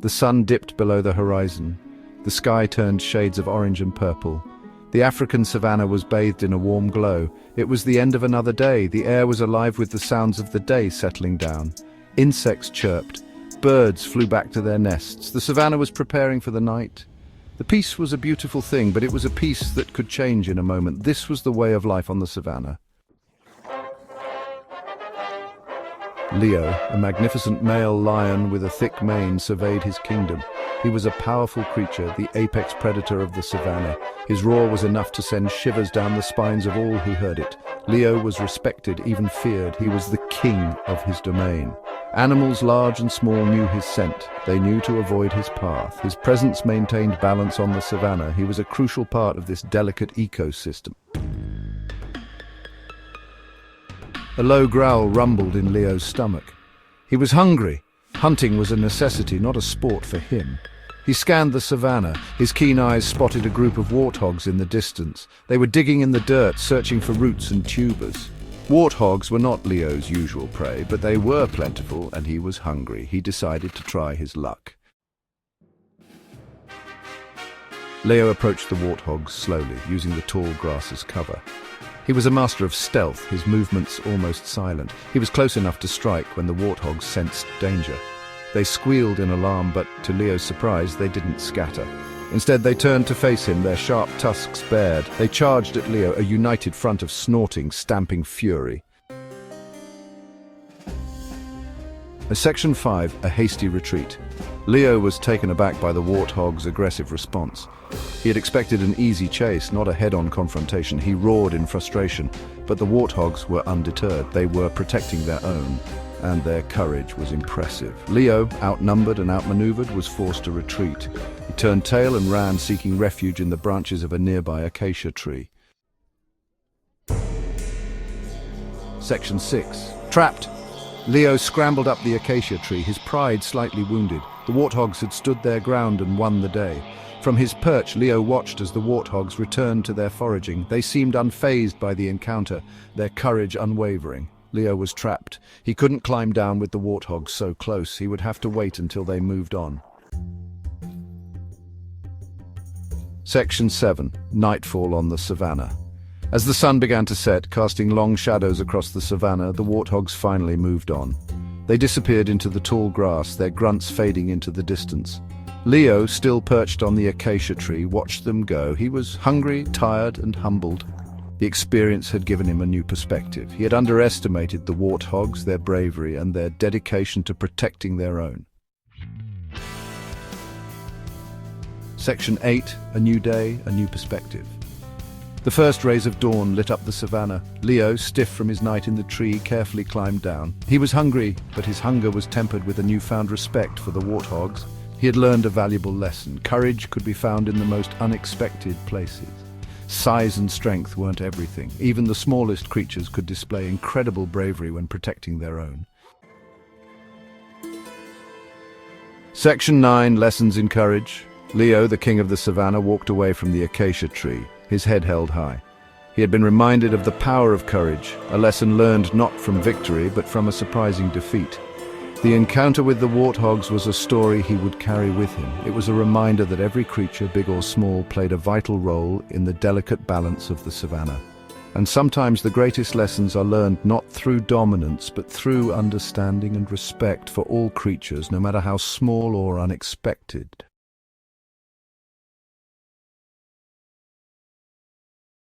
The sun dipped below the horizon. The sky turned shades of orange and purple. The African savannah was bathed in a warm glow. It was the end of another day. The air was alive with the sounds of the day settling down. Insects chirped. Birds flew back to their nests. The savannah was preparing for the night. The peace was a beautiful thing, but it was a peace that could change in a moment. This was the way of life on the savannah. Leo, a magnificent male lion with a thick mane, surveyed his kingdom. He was a powerful creature, the apex predator of the savannah. His roar was enough to send shivers down the spines of all who heard it. Leo was respected, even feared. He was the king of his domain. Animals large and small knew his scent. They knew to avoid his path. His presence maintained balance on the savannah. He was a crucial part of this delicate ecosystem. A low growl rumbled in Leo's stomach. He was hungry. Hunting was a necessity, not a sport for him. He scanned the savannah. His keen eyes spotted a group of warthogs in the distance. They were digging in the dirt, searching for roots and tubers. Warthogs were not Leo's usual prey, but they were plentiful, and he was hungry. He decided to try his luck. Leo approached the warthogs slowly, using the tall grass as cover. He was a master of stealth, his movements almost silent. He was close enough to strike when the warthogs sensed danger. They squealed in alarm, but to Leo's surprise, they didn't scatter. Instead, they turned to face him, their sharp tusks bared. They charged at Leo, a united front of snorting, stamping fury. Section 5, a hasty retreat. Leo was taken aback by the warthog's aggressive response. He had expected an easy chase, not a head-on confrontation. He roared in frustration, but the warthogs were undeterred. They were protecting their own, and their courage was impressive. Leo, outnumbered and outmaneuvered, was forced to retreat. He turned tail and ran, seeking refuge in the branches of a nearby acacia tree. Section 6. Trapped! Leo scrambled up the acacia tree, his pride slightly wounded. The warthogs had stood their ground and won the day. From his perch, Leo watched as the warthogs returned to their foraging. They seemed unfazed by the encounter, their courage unwavering. Leo was trapped. He couldn't climb down with the warthogs so close. He would have to wait until they moved on. Section 7. Nightfall on the savannah. As the sun began to set, casting long shadows across the savannah, the warthogs finally moved on. They disappeared into the tall grass, their grunts fading into the distance. Leo, still perched on the acacia tree, watched them go. He was hungry, tired, and humbled. The experience had given him a new perspective. He had underestimated the warthogs, their bravery, and their dedication to protecting their own. Section 8. A new day, a new perspective. The first rays of dawn lit up the savannah. Leo, stiff from his night in the tree, carefully climbed down. He was hungry, but his hunger was tempered with a newfound respect for the warthogs. He had learned a valuable lesson. Courage could be found in the most unexpected places. Size and strength weren't everything. Even the smallest creatures could display incredible bravery when protecting their own. Section 9. Lessons in courage. Leo, the king of the savannah, walked away from the acacia tree, his head held high. He had been reminded of the power of courage, a lesson learned not from victory, but from a surprising defeat. The encounter with the warthogs was a story he would carry with him. It was a reminder that every creature, big or small, played a vital role in the delicate balance of the savannah. And sometimes the greatest lessons are learned not through dominance, but through understanding and respect for all creatures, no matter how small or unexpected.